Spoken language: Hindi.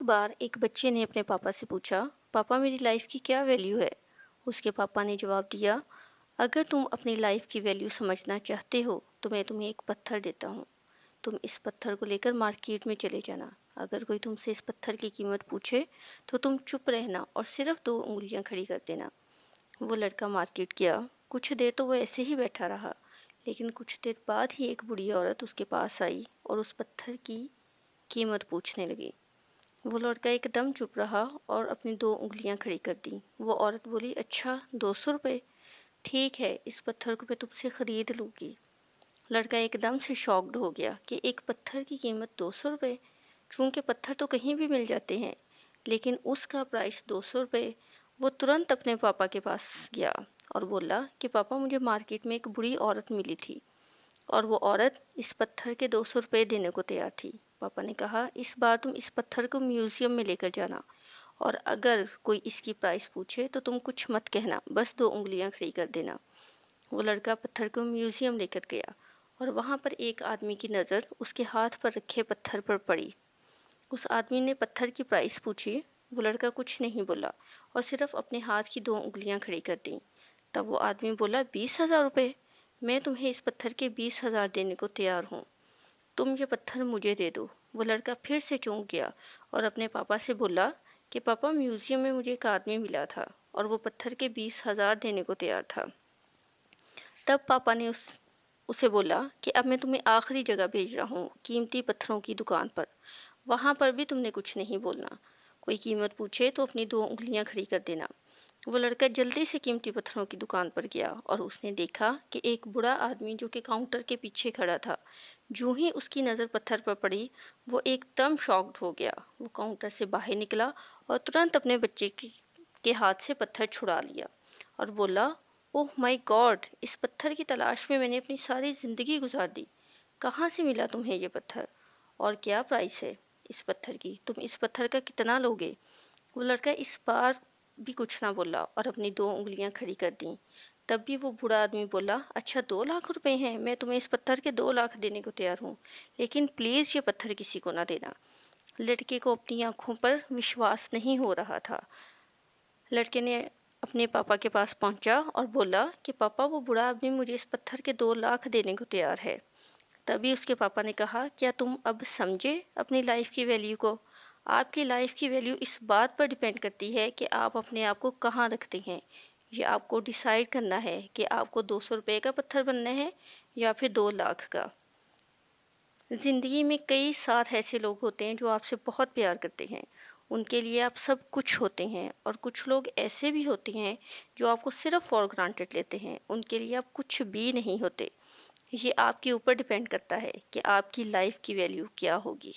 बार एक बच्चे ने अपने पापा से पूछा, पापा मेरी लाइफ की क्या वैल्यू है। उसके पापा ने जवाब दिया, अगर तुम अपनी लाइफ की वैल्यू समझना चाहते हो तो मैं तुम्हें एक पत्थर देता हूँ। तुम इस पत्थर को लेकर मार्केट में चले जाना। अगर कोई तुमसे इस पत्थर की कीमत पूछे तो तुम चुप रहना और सिर्फ 2 उंगलियां खड़ी कर देना। वो लड़का मार्केट गया। कुछ देर तो वो ऐसे ही बैठा रहा, लेकिन कुछ देर बाद ही एक बूढ़ी औरत उसके पास आई और उस पत्थर की कीमत पूछने लगी। वो लड़का एकदम चुप रहा और अपनी 2 उंगलियां खड़ी कर दी। वो औरत बोली, अच्छा 200 रुपये, ठीक है, इस पत्थर को मैं तुमसे ख़रीद लूँगी। लड़का एकदम से शॉक्ड हो गया कि एक पत्थर की कीमत 200 रुपये। चूँकि पत्थर तो कहीं भी मिल जाते हैं, लेकिन उसका प्राइस 200 रुपये। वो तुरंत अपने पापा के पास गया और बोला कि पापा मुझे मार्केट में एक बूढ़ी औरत मिली थी और वो औरत इस पत्थर के 200 रुपये देने को तैयार थी। पापा ने कहा, इस बार तुम इस पत्थर को म्यूज़ियम में लेकर जाना और अगर कोई इसकी प्राइस पूछे तो तुम कुछ मत कहना, बस 2 उंगलियां खड़ी कर देना। वो लड़का पत्थर को म्यूज़ियम लेकर गया और वहाँ पर एक आदमी की नज़र उसके हाथ पर रखे पत्थर पर पड़ी। उस आदमी ने पत्थर की प्राइस पूछी। वो लड़का कुछ नहीं बोला और सिर्फ अपने हाथ की 2 उंगलियां खड़ी कर दी। तब वो आदमी बोला, 20,000 रुपये, मैं तुम्हें इस पत्थर के 20,000 देने को तैयार हूँ, तुम ये पत्थर मुझे दे दो। वो लड़का फिर से चौंक गया और अपने पापा से बोला कि पापा म्यूज़ियम में मुझे एक आदमी मिला था और वो पत्थर के 20,000 देने को तैयार था। तब पापा ने उसे बोला कि अब मैं तुम्हें आखिरी जगह भेज रहा हूँ, कीमती पत्थरों की दुकान पर। वहाँ पर भी तुमने कुछ नहीं बोलना। कोई कीमत पूछे तो अपनी 2 उंगलियां खड़ी कर देना। वो लड़का जल्दी से कीमती पत्थरों की दुकान पर गया और उसने देखा कि एक बूढ़ा आदमी जो कि काउंटर के पीछे खड़ा था। जूं ही उसकी नज़र पत्थर पर पड़ी, वो एकदम शॉक्ड हो गया। वो काउंटर से बाहर निकला और तुरंत अपने बच्चे के हाथ से पत्थर छुड़ा लिया और बोला, ओह माय गॉड, इस पत्थर की तलाश में मैंने अपनी सारी ज़िंदगी गुजार दी। कहाँ से मिला तुम्हें ये पत्थर और क्या प्राइस है इस पत्थर की? तुम इस पत्थर का कितना लोगे? वो लड़का इस बार भी कुछ ना बोला और अपनी 2 उंगलियां खड़ी कर दी। तब भी वो बूढ़ा आदमी बोला, अच्छा 2 लाख रुपए हैं, मैं तुम्हें इस पत्थर के 2 लाख देने को तैयार हूँ, लेकिन प्लीज़ ये पत्थर किसी को ना देना। लड़के को अपनी आंखों पर विश्वास नहीं हो रहा था। लड़के ने अपने पापा के पास पहुंचा और बोला कि पापा, वो बूढ़ा आदमी मुझे इस पत्थर के 2 लाख देने को तैयार है। तभी उसके पापा ने कहा, क्या तुम अब समझे अपनी लाइफ की वैल्यू को? आपकी लाइफ की वैल्यू इस बात पर डिपेंड करती है कि आप अपने आप को कहाँ रखते हैं। ये आपको डिसाइड करना है कि आपको 200 रुपये का पत्थर बनना है या फिर 2 लाख का। ज़िंदगी में कई साथ ऐसे लोग होते हैं जो आपसे बहुत प्यार करते हैं, उनके लिए आप सब कुछ होते हैं, और कुछ लोग ऐसे भी होते हैं जो आपको सिर्फ फॉर ग्रांटेड लेते हैं, उनके लिए आप कुछ भी नहीं होते। ये आपके ऊपर डिपेंड करता है कि आपकी लाइफ की वैल्यू क्या होगी।